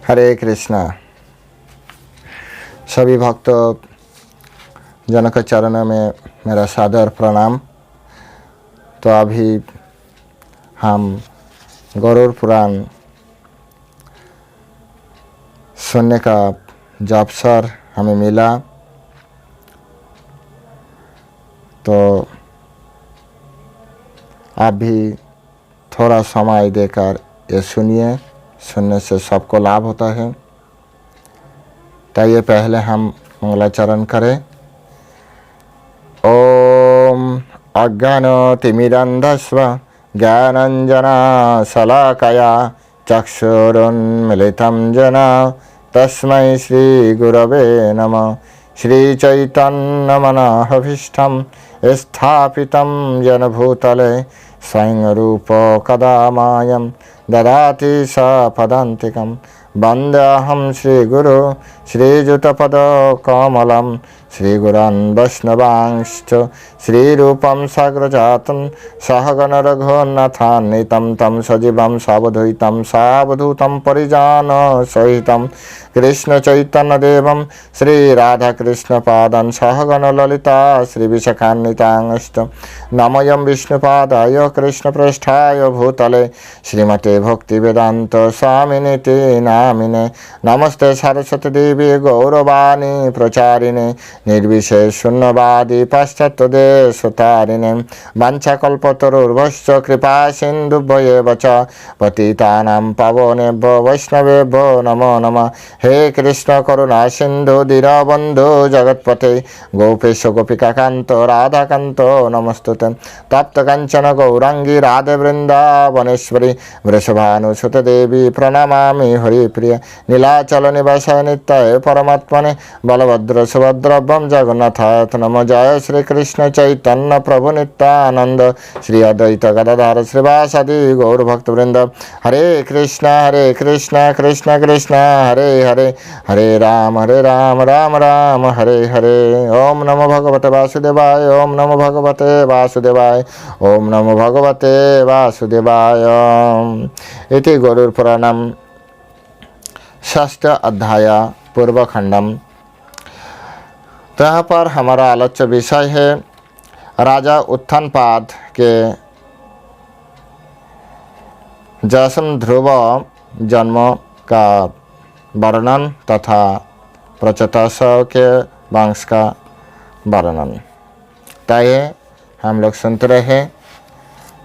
हरे कृष्णा। सभी भक्त जनों के चरणों में मेरा सादर प्रणाम। तो अभी हम गरुड़ पुराण सुनने का जो अवसर हमें मिला, तो आप भी थोड़ा समय देकर ये सुनिए। सुनने से सबको लाभ होता है। तो ये पहले हम मंगलाचरण करें। ओम अज्ञानतिमिरन्धस्व ज्ञानञ्जना शलाकया चक्षुरुन्मीलितं येन तस्मै श्रीगुरवे नमः। श्रीचैतन्यमनोभीष्टं स्थापितं येन भूतले स्वयं रूप कदा मायं ददाति सपदान्तिकं। वन्देऽहं श्रीगुरु श्रीयुतपदकमलं श्रीगुरान् वैष्णवांश्च श्रीरूपं साग्रजातं सहगण रघुनाथान्वितं तं सजीवं सावधूतं परिजनसहितं कृष्णचैतन्यदेवं श्रीराधाकृष्णपादान् सहगण ललिता श्रीविशाखान्वितांश्च नमोऽयं विष्णुपादाय कृष्णप्रेष्ठाय भूतले श्रीमते भक्तिवेदान्त स्वामिनिति नामिने। नमस्ते सरस्वती देवी गौरवाणी प्रचारिणे निर्विशेष शून्यवादी पाश्चात्यदेशतारिणे। वाञ्छाकल्पतरुर्भश्च कृपा सिन्धुभ्येव च पतितानां पावनेभ्यो वैष्णवेभ्यो नमो नमः। हे कृष्ण करुणा सिन्धु दीनबन्धु जगत्पते गोपेश गोपिकान्त राधाकान्त नमस्तुते। तप्त काञ्चन गौरांगी राधे वृन्दावनेश्वरी वृषभानुसुत देवी प्रणमामि हरिप्रिय। नीलाचल निवासाय नित्याय परमात्मने बलभद्र सुभद्रभ्यं जगन्नाथाय नमो। जय श्री कृष्ण चैतन्य प्रभु नित्यानंद श्री अद्वैत गदाधर श्रीवासादि गौर भक्तवृंद। हरे कृष्ण कृष्ण कृष्ण हरे हरे हरे राम राम राम हरे हरे। ओम नमो भगवते वासुदेवाय। ओम नमो भगवते वासुदेवाय। ओम नमो भगवते वासुदेवाय। इति गरुड़ पुराणम षष्ठ अध्याय पूर्वखंडम। तो यहाँ पर हमारा आलोच्य विषय है राजा उत्थानपाद के जैसम ध्रुव जन्म का वर्णन तथा प्रचेतासव के वंश का वर्णन। ताए हम लोग सुनते रहे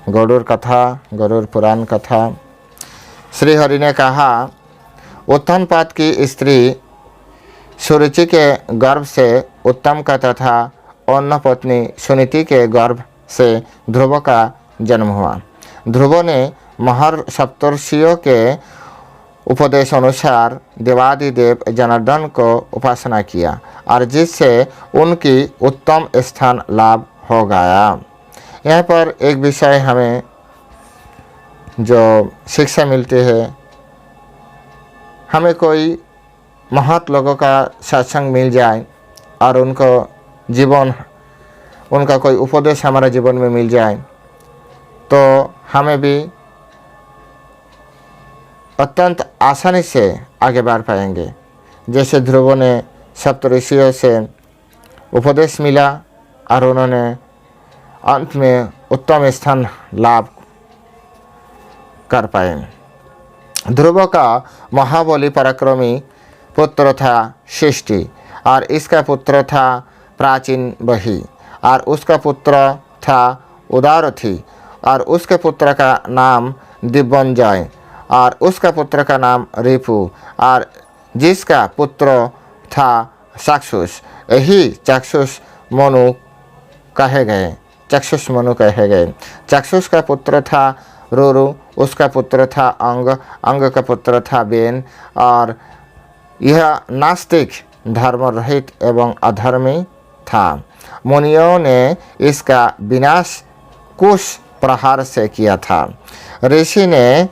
गरुड़ कथा, गरुड़ पुराण कथा। श्री हरि ने कहा, उत्थानपाद की स्त्री सुरुचि के गर्भ से उत्तम का तथा अन्य पत्नी सुनीति के गर्भ से ध्रुव का जन्म हुआ। ध्रुव ने महर सप्तर्षियों के उपदेश अनुसार देवादिदेव जनार्दन को उपासना किया और जिससे उनकी उत्तम स्थान लाभ हो गया। यहाँ पर एक विषय हमें जो शिक्षा मिलती है, हमें कोई महत लोगों का सत्संग मिल जाए और उनका कोई उपदेश हमारे जीवन में मिल जाए तो हमें भी अत्यंत आसानी से आगे बढ़ पाएंगे। जैसे ध्रुव ने सप्तऋषियों से उपदेश मिला और उन्होंने अंत में उत्तम स्थान लाभ कर पाए। ध्रुव का महाबली पराक्रमी पुत्र था शिष्टि और इसका पुत्र था प्राचीन बही और उसका पुत्र था उदारथी और उसके पुत्र का नाम दिग्विजय और उसका पुत्र का नाम रिपु और जिसका पुत्र था चाक्षुष। यही चाक्षुष मनु कहे गए। चाक्षुष का पुत्र था रुरु, उसका पुत्र था अंग का पुत्र था बेन और यह नास्तिक धर्म रहित एवं अधर्मी था। मुनियों ने इसका विनाश कुश प्रहार से किया था। ऋषि ने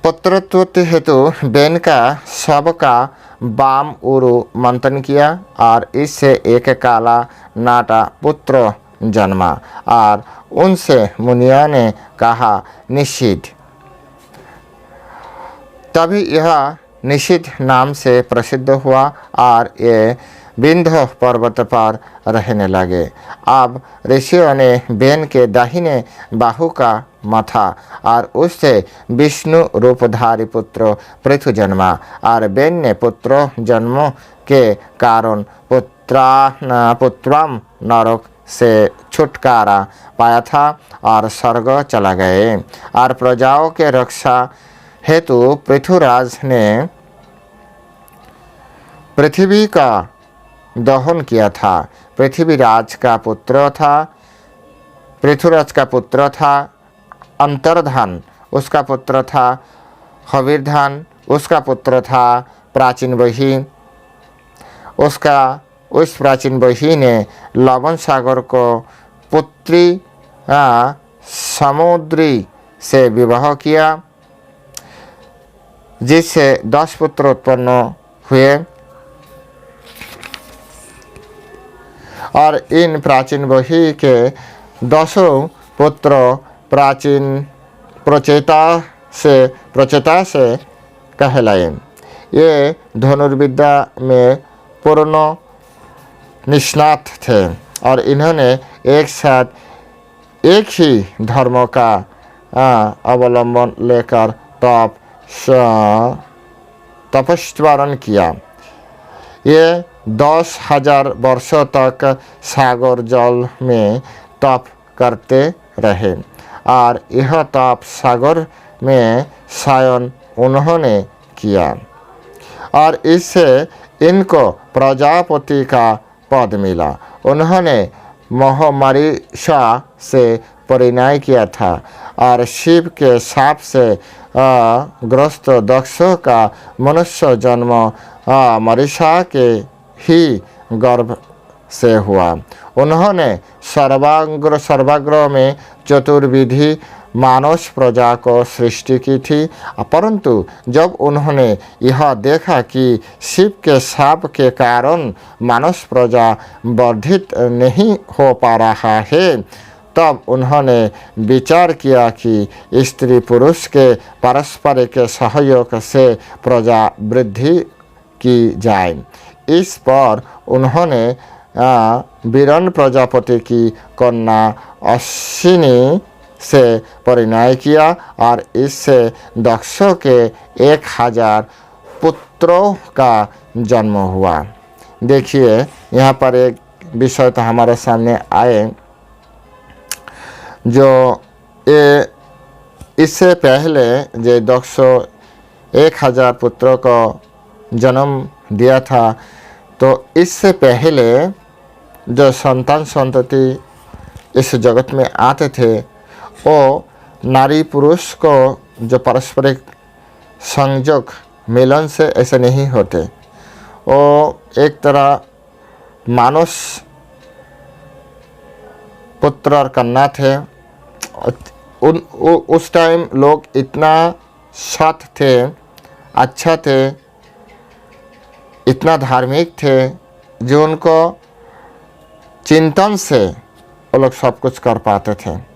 पुत्रत्व हेतु बेन का शव का वाम उरु मंथन किया और इससे एक काला नाटा पुत्र जन्मा और उनसे मुनियों ने कहा निषिद्ध। तभी यह निषिद्ध नाम से प्रसिद्ध हुआ और ये विंध्य पर्वत पर रहने लगे। अब ऋषियों ने बेन के दाहिने बाहु का माथा और उससे विष्णु रूपधारी पुत्र पृथु जन्मा और बेन ने पुत्र जन्मों के कारण पुत्रम नरक से छुटकारा पाया था और स्वर्ग चला गए। और प्रजाओं के रक्षा हेतु पृथुराज ने पृथ्वी का दहन किया था। पृथ्वीराज का पुत्र था पृथुराज का पुत्र था अंतर्धान, उसका पुत्र था हविर्धान, उसका पुत्र था प्राचीन वही। उस प्राचीन वही ने लवण सागर को पुत्री समुद्री से विवाह किया, जिससे 10 पुत्र उत्पन्न हुए। और इन प्राचीन वही के 10 पुत्र प्रचेता से कहलाए। ये धनुर्विद्या में पूर्ण निष्णात थे और इन्होंने एक साथ एक ही धर्म का अवलंबन लेकर तपस्वारण किया। ये 10,000 वर्षों तक सागर जल में तप करते रहे और यह तप सागर में शयन उन्होंने किया और इससे इनको प्रजापति का पद मिला। उन्होंने मोहमरीषा से परिणय किया था और शिव के शाप से ग्रस्त दक्ष का मनुष्य जन्म मरीषा के ही गर्भ से हुआ। उन्होंने सर्वाग्र में चतुर्विधि मानस प्रजा को सृष्टि की थी, परंतु जब उन्होंने यह देखा कि शिव के शाप के कारण मानस प्रजा वर्धित नहीं हो पा रहा है, तब उन्होंने विचार किया कि स्त्री पुरुष के पारस्परिक सहयोग से प्रजा वृद्धि की जाए। इस पर उन्होंने वीरन प्रजापति की कन्या अश्विनी से परिणय किया और इससे दक्षों के 1000 पुत्रों का जन्म हुआ। देखिए यहाँ पर एक विषय तो हमारे सामने आए जो इससे पहले जो दक्ष 1000 पुत्रों को जन्म दिया था, तो इससे पहले जो संतान संतति इस जगत में आते थे वो नारी पुरुष को जो पारस्परिक संयोग मिलन से ऐसे नहीं होते। वो एक तरह मानस पुत्र और कन्या थे। उस टाइम लोग इतना सत थे, अच्छा थे, इतना धार्मिक थे जो उनको चिंतन से वो लोग सब कुछ कर पाते थे।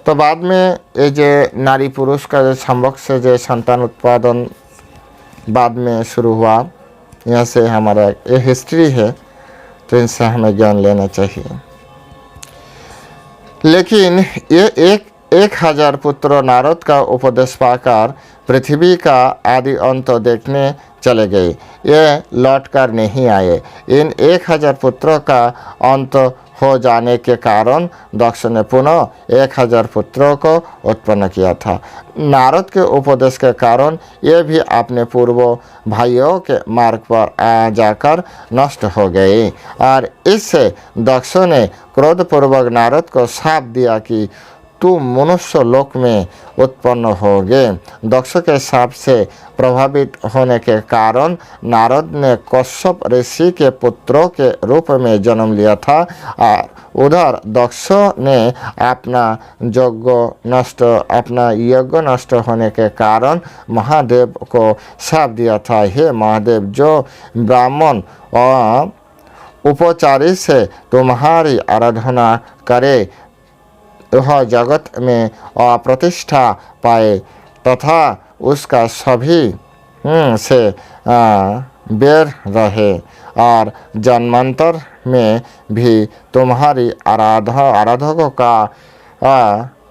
तो बाद में ये जो नारी पुरुष का जो संभोग से जो संतान उत्पादन बाद में शुरू हुआ, यहाँ से हमारा ये हिस्ट्री है, तो इनसे हमें ज्ञान लेना चाहिए। लेकिन ये 1000 पुत्र नारद का उपदेश पाकर पृथ्वी का आदि अंत देखने चले गए। ये लौट कर नहीं आए। इन 1000 पुत्रों का अंत हो जाने के कारण दक्ष ने पुनः 1000 पुत्रों को उत्पन्न किया था। नारद के उपदेश के कारण ये भी अपने पूर्व भाइयों के मार्ग पर आ जाकर नष्ट हो गए और इससे दक्ष ने क्रोधपूर्वक नारद को शाप दिया कि तुम मनुष्य लोक में उत्पन्न होगे। दक्ष के शाप से प्रभावित होने के कारण नारद ने कश्यप ऋषि के पुत्रों के रूप में जन्म लिया था और उधर दक्ष ने अपना यज्ञ नष्ट होने के कारण महादेव को शाप दिया था, हे महादेव, जो ब्राह्मण और उपचारी से तुम्हारी आराधना करे वह जगत में अप्रतिष्ठा पाए तथा उसका सभी से बेर रहे और जन्मांतर में भी तुम्हारी आराधकों का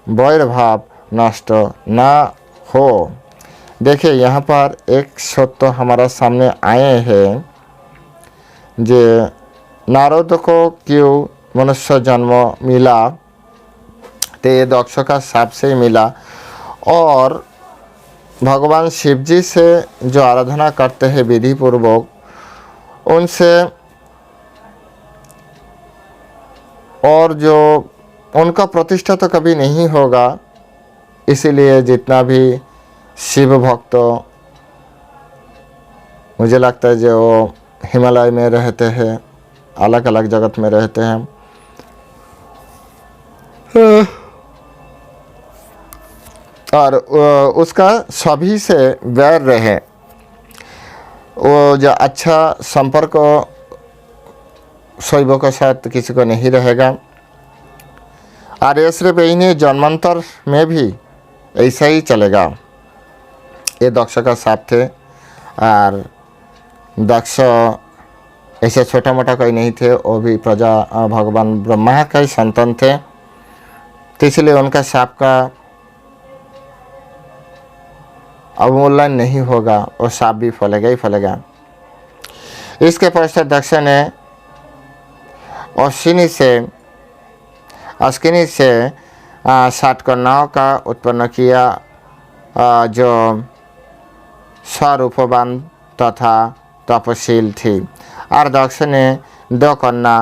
वैर भाव नष्ट न हो। देखिए यहाँ पर एक सत्य हमारा सामने आए हैं जे नारद को क्यों मनुष्य जन्म मिला, तो ये दक्ष का शाप से ही मिला। और भगवान शिव जी से जो आराधना करते हैं विधि पूर्वक, उनसे और जो उनका प्रतिष्ठा तो कभी नहीं होगा। इसीलिए जितना भी शिव भक्त मुझे लगता है जो हिमालय में रहते हैं, अलग अलग जगत में रहते हैं, और उसका सभी से वैर रहे, वो जो अच्छा संपर्क शैवों के साथ किसी को नहीं रहेगा। और ये सिर्फ इन्हीं जन्मांतर में भी ऐसा ही चलेगा। ये दक्ष का शाप थे और दक्ष ऐसे छोटा मोटा कोई नहीं थे, वो भी प्रजा भगवान ब्रह्मा का ही संतान थे। तो इसलिए उनका शाप का अवमूल्यन नहीं होगा, और शाप भी फलेगा ही फलेगा। इसके पश्चात दक्ष ने अश्विनी से 60 कन्याओं का उत्पन्न किया, जो स्वरूपवान तथा तपशील थी। और दक्ष ने 2 कन्या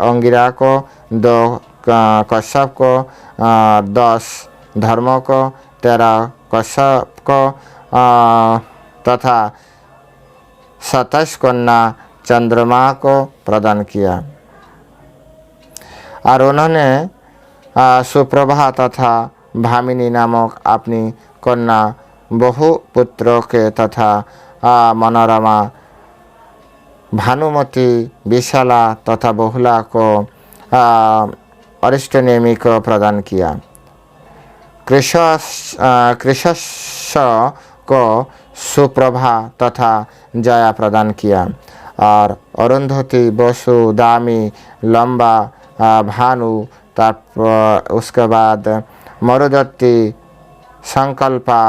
अंगिरा को, 2 कश्यप को, 10 धर्म को, 13 कश्यप को तथा 27 कन्या चंद्रमा को प्रदान किया। और उन्होंने सुप्रभा तथा भामिनी नामक अपनी कन्या बहुपुत्रों के तथा मनोरमा, भानुमती, विशाला तथा बहुला को अरिष्टनेमी को प्रदान किया। कृशस को सुप्रभा तथा जया प्रदान किया। और अरुंधति, बसु, दामी, लंबा, भानु, उसके बाद मरुदत्ती, संकल्पा,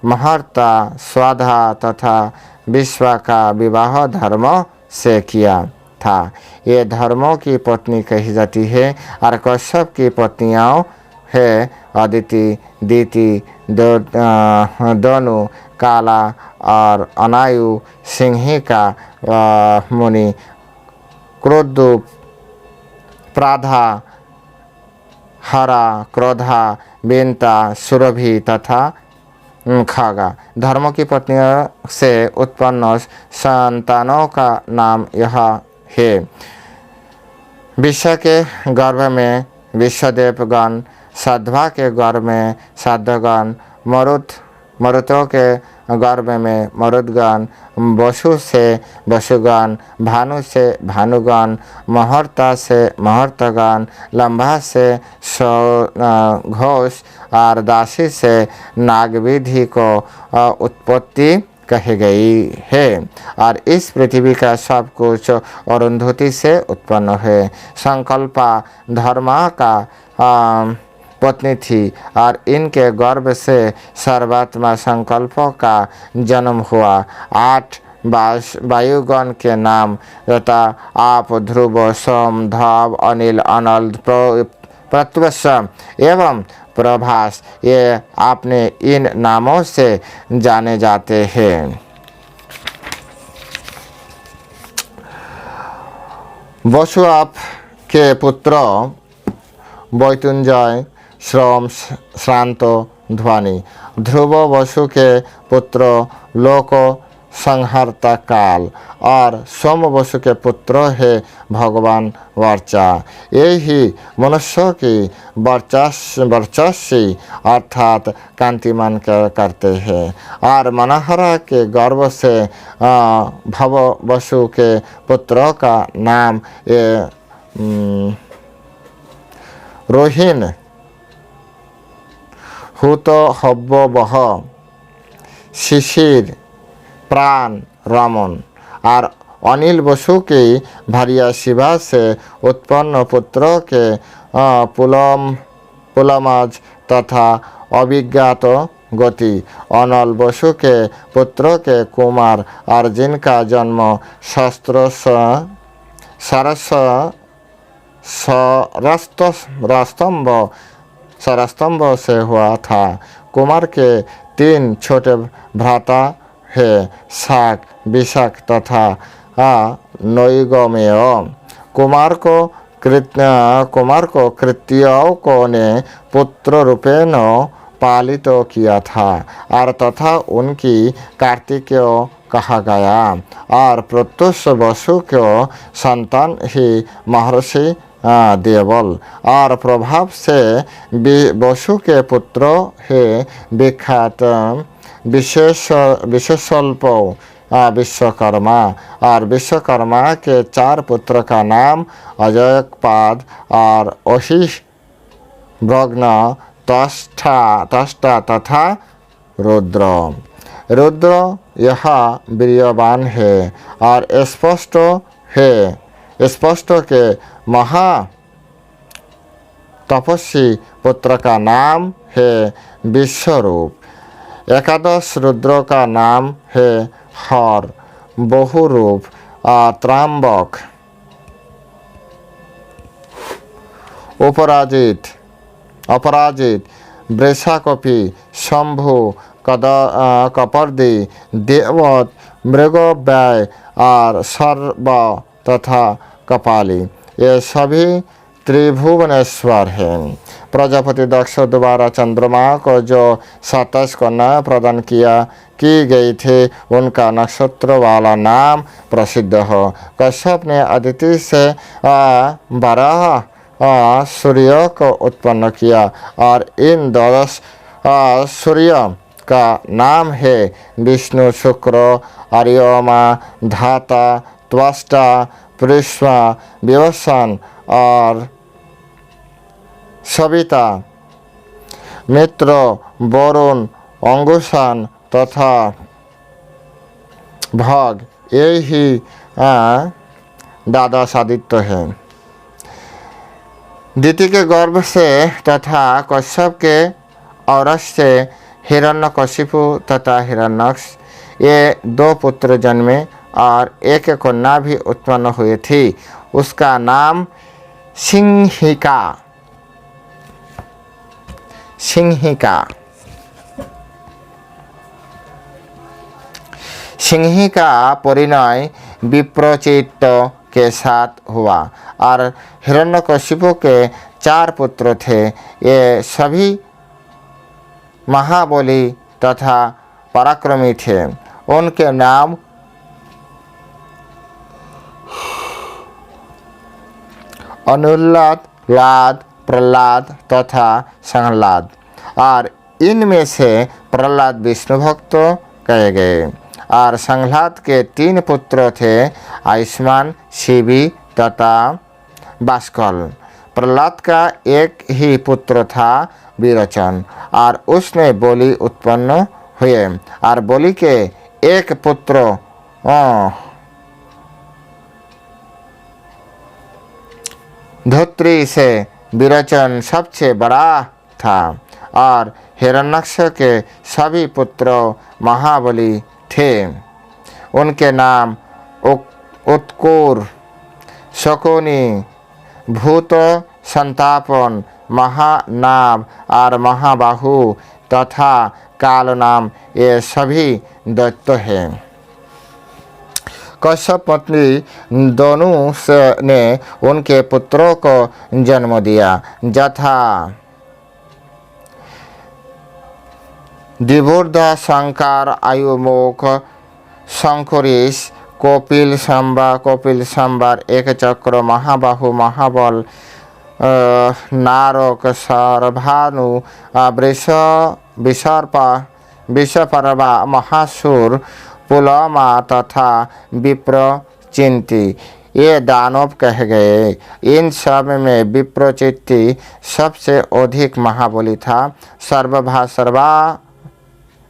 महर्ता, स्वाधा तथा विश्वा का विवाह धर्म से किया था। ये धर्मों की पत्नी कही जाती है। और कश्यप की पत्नियां है अदिति, दीति, दोनों, काला और अनायु, सिंहिका, मुनि, क्रोधुप, प्राधा, हरा, क्रोधा, बेंता, सुरभि तथा खगा। धर्मों की पत्नियों से उत्पन्न संतानों का नाम यह है। विश्व के गर्भ में विश्वदेवगण, साध्वा के गर्भ में साध्यगण, मरुतों के गर्भ में मरुदगण, वसु से वसुगण, भानु से भानुगण, महर्ता से महर्तगण, लंबा से घोष और दासी से नागविधि को उत्पत्ति कही गई है। और इस पृथ्वी का सब कुछ अरुंधति से उत्पन्न है। संकल्पा धर्मा का पत्नी थी और इनके गर्भ से सर्वात्मा संकल्पों का जन्म हुआ। 8 वायुगण के नाम तथा आप, ध्रुव, सोम, धव, अनिल, अनल, प्रत्वश एवं प्रभास, ये आपने इन नामों से जाने जाते हैं। वसु आप के पुत्र वैतुंजय, श्रम, श्रांत, ध्वनि। ध्रुव वसु के पुत्र लोक संहर्ता काल। और सोम वसु के पुत्र है भगवान वर्चा। यही मनुष्य की वर्चस्वी अर्थात कांतिमान करते हैं। और मनहरा के गर्भ से भव वसु के पुत्रों का नाम रोहिण, हुत, हव्य, बह, शिशिर, प्राण रमन और अनिल बसु की भार्या शिवा से उत्पन्न पुत्रों के पुलमाज तथा अभिज्ञात गति, अनल बसु के पुत्रों के कुमार और जिनका जन्म शस्त्र सरस्तंभ से हुआ था। कुमार के 3 छोटे भ्राता है, शाक, विशाख तथा नैगमेय। कुमार को कृत्यों ने पुत्र रूपेण पालित किया था और तथा उनकी कार्तिकेय कहा गया और प्रत्युष बसु को संतान ही महर्षि देवल और प्रभाव से बसु के पुत्र है विख्यात विशेषल्प विश्वकर्मा और विश्वकर्मा के 4 पुत्र का नाम अजयपाद और अहिष भ्रग्न तष्टा तथा रुद्र। रुद्र यह वीर्यवान है और स्पष्ट के महा तपस्वी पुत्र का नाम है विश्वरूप। 11 रुद्र का नाम है हर, बहुरूप, त्रांबक, अपराजित, वृषाकपि, शंभु, कपर्दी, देवत, मृगव्याय और सर्व तथा कपाली, ये सभी त्रिभुवनेश्वर हैं। प्रजापति दक्ष द्वारा चंद्रमा को जो 27 कन्या प्रदान की गई थी उनका नक्षत्र वाला नाम प्रसिद्ध हो। कश्यप ने अदिति से 12 सूर्य को उत्पन्न किया और इन 12 सूर्य का नाम है विष्णु, शुक्र, अर्यमा, धाता, त्वष्टा, पृष्वा, विवस्वान और सविता, मित्र, वरुण, अंगुशान तथा भग, ये ही द्वादश आदित्य हैं। दिति के गर्भ से तथा कश्यप के औरस से हिरण्यकशिपु तथा हिरण्यक्ष, ये 2 पुत्र जन्मे और एक कन्या भी उत्पन्न हुई थी। उसका नाम सिंहिका परिणय विप्रचित्त के साथ हुआ और हिरण्यकशिपु के 4 पुत्र थे। ये सभी महाबली तथा पराक्रमी थे। उनके नाम अनुल्लाद, लाद, प्रहलाद तथा संहलाद और इनमें से प्रहलाद विष्णु भक्त कहे गए और संहलाद के 3 पुत्र थे, आयुष्मान, शिवी तथा बाष्कल। प्रहलाद का एक ही पुत्र था, विरोचन, और उसमें बोली उत्पन्न हुए और बोली के एक पुत्र धोत्री से विरोचन सबसे बड़ा था और हिरण्यक्ष के सभी पुत्र महाबली थे। उनके नाम उत्कूर, शकुनी, भूत संतापन, महानाभ और महाबाहु तथा काल नाम, ये सभी दैत्य हैं। कश्यप पत्नी दोनों ने उनके पुत्रों को जन्म दिया, यथा दिवुर्धा, शंकर, आयुमुख, शंकुरिश, कोपिल संबर, एक चक्र, महाबाहु, महाबल, नारक, सर्भानु, विषपर्वा, महासुर, पुलमा तथा विप्रचिंति, ये दानव कहे गए। इन सब में विप्रचिंति सबसे अधिक महाबली था।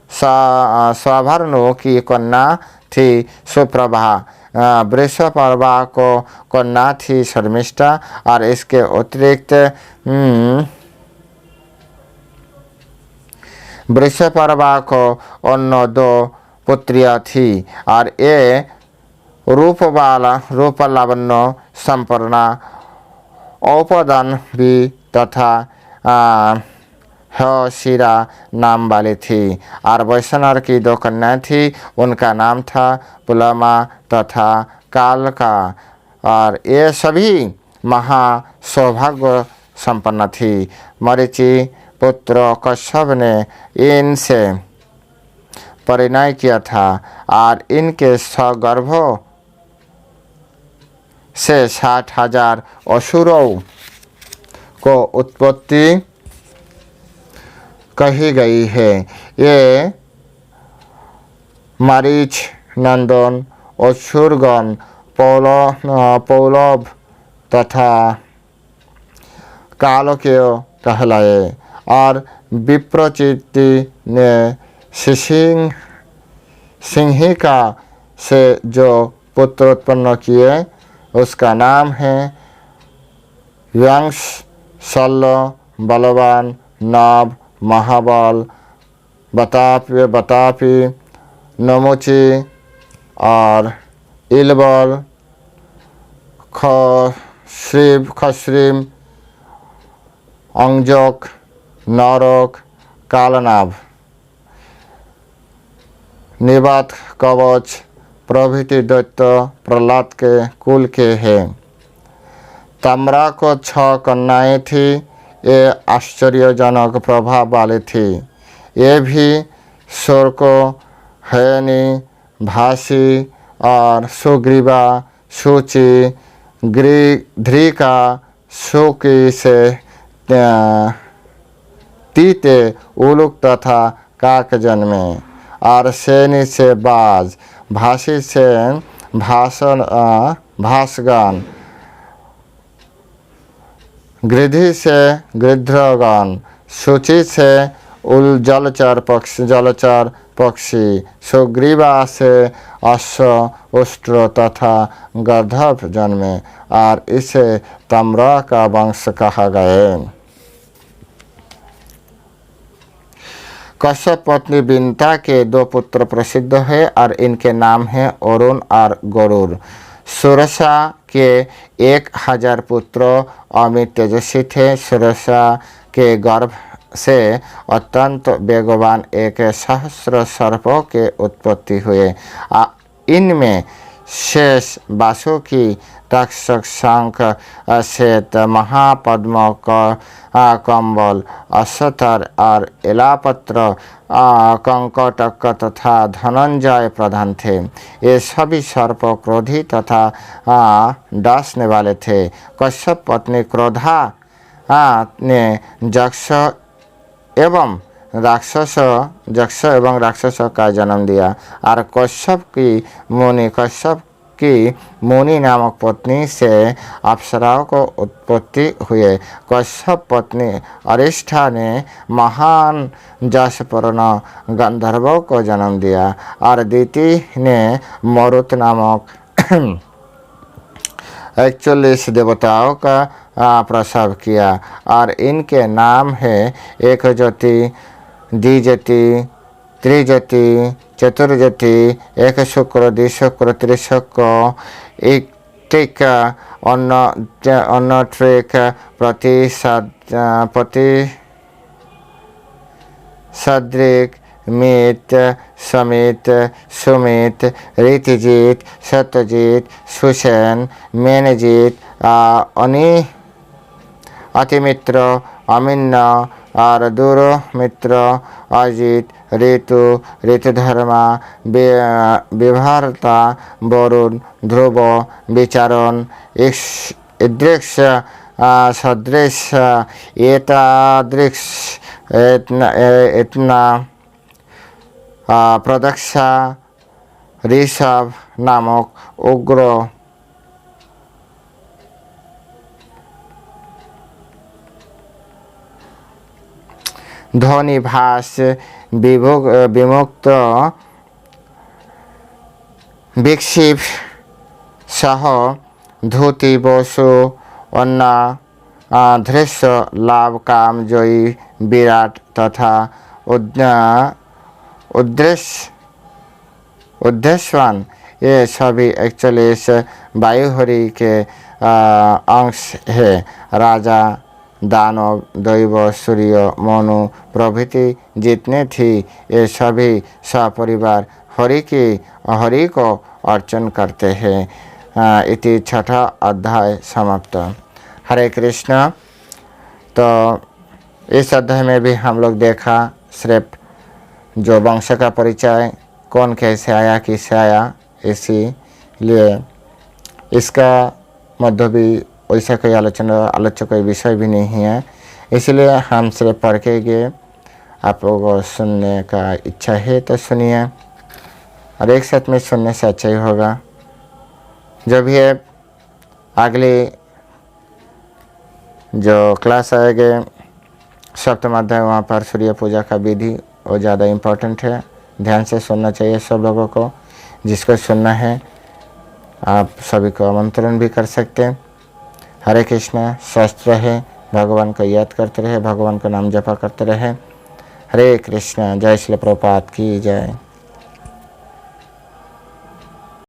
सवर्णु की कन्या थी सुप्रभा। वृषपर्वा को कन्या थी शर्मिष्ठा और इसके अतिरिक्त वृषपर्वा को अन्य 2 पुत्रियां थी और ये रूप लावण्य संपन्ना औपदान भी तथा शिरा नाम वाली थी। और वैश्वानर की 2 कन्याएं थी, उनका नाम था पुलमा तथा कालका और ये सभी महा सौभाग्य संपन्न थी। मरीचि पुत्र कश्यप ने इनसे परिणय किया था और इनके सगर्भों से 60,000 असुरों को उत्पत्ति कही गई है। ये मारीच, नंदन, असुरगण, पौलव तथा कालकेय कहलाए। और विप्रचिति ने सिंहिका से जो पुत्र उत्पन्न किए उसका नाम है यंश, शल्य, बलवान, नभ, महाबल, बतापी, नमुचि और इलबल, खश्रीम, अंजक, नरक, कालनाभ, निवात, कवच प्रभृति दैत्य प्रहलाद के कुल के हैं। ताम्रा को 6 कन्याएं थी। ये आश्चर्यजनक प्रभाव वाली थी। ये भी शोरको, हयनी, भासी और सुग्रीवा, शुचि, धृका, शुकी से तीते, उलूक तथा काक जन्मे। और सैनी से बाज, भासी से भासगण, गृधि से गृध्रगण, शुचि से जलचर पक्षी, सुग्रीवा से अश्व, उष्ट्र तथा गंधर्व जन्मे और इसे ताम्रा का वंश कहा गया। कश्यप पत्नी विंता के 2 पुत्र प्रसिद्ध हैं और इनके नाम हैं अरुण और गरुड़। सुरसा के 1000 पुत्र अमित तेजस्वी थे। सुरसा के गर्भ से अत्यंत वेगवान 1,000 सर्पों के उत्पत्ति हुए। इनमें शेष, वासुकी, तक्षक, शंख, श्वेत, महापद्म, कंबल, अश्वतर और एलापत्र, कंकटक तथा धनंजय प्रधान थे। ये सभी सर्प क्रोधी तथा डांसने वाले थे। कश्यप पत्नी क्रोधा ने जक्ष एवं राक्षस का जन्म दिया और कश्यप की मुनि नामक पत्नी से अप्सराओं को उत्पत्ति हुए। कश्यप पत्नी अरिष्ठा ने महान जसपूर्ण गंधर्वों को जन्म दिया और दीति ने मरुत नामक 41 देवताओं का प्रसव किया और इनके नाम है एकजति, द्विजति, त्रिजति, चतुर्जति, एक शुक्र, द्विशुक्र, त्रिशुक्र, इक्तिक, अन्नट्रिक, प्रतिसद्रिक, मित, समित, सुमित, ऋतिजित, सत्यजित, सुसेन, मेनजित, अतिमित्र, अमिन्न और दुर्मित्र, अजित, ऋतुधर्मा, विभारता, वरुण, ध्रुव, विचारण, ईदृक्ष, सदृश, एतादृक्ष, इतना, प्रदक्षा, ऋषभ नामक उग्र ध्वनिभास विमुक्त विक्षिप सह धूति बसु अन्ना दृश्य लाभ काम जोई विराट तथा उद्देश्यवान, ये सभी एक्चुअली इस वायुहरि के अंश है। राजा, दानव, दैव, सूर्य, मनु प्रभृति जितने थी, ये सभी सपरिवार हरि को अर्चन करते हैं। इति छठा अध्याय समाप्त। हरे कृष्ण। तो इस अध्याय में भी हम लोग देखा सिर्फ जो वंश का परिचय, कौन कैसे आया, किससे आया, इसीलिए इसका मध्य भी वैसा कोई आलोच्य कोई विषय भी नहीं है। इसलिए हम सिर्फ पढ़ के गए। आप लोगों को सुनने का इच्छा है तो सुनिए, और एक साथ में सुनने से अच्छा ही होगा। जो भी है अगली जो क्लास आएगी सप्तम अध्याय, वहाँ पर सूर्य पूजा का विधि वो ज़्यादा इम्पोर्टेंट है। ध्यान से सुनना चाहिए सब लोगों को। जिसको सुनना है आप सभी को आमंत्रण भी कर सकते हैं। हरे कृष्ण। स्वस्थ रहे, भगवान को याद करते रहे, भगवान का नाम जपा करते रहे। हरे कृष्ण। जय श्री प्रभुपाद की जय।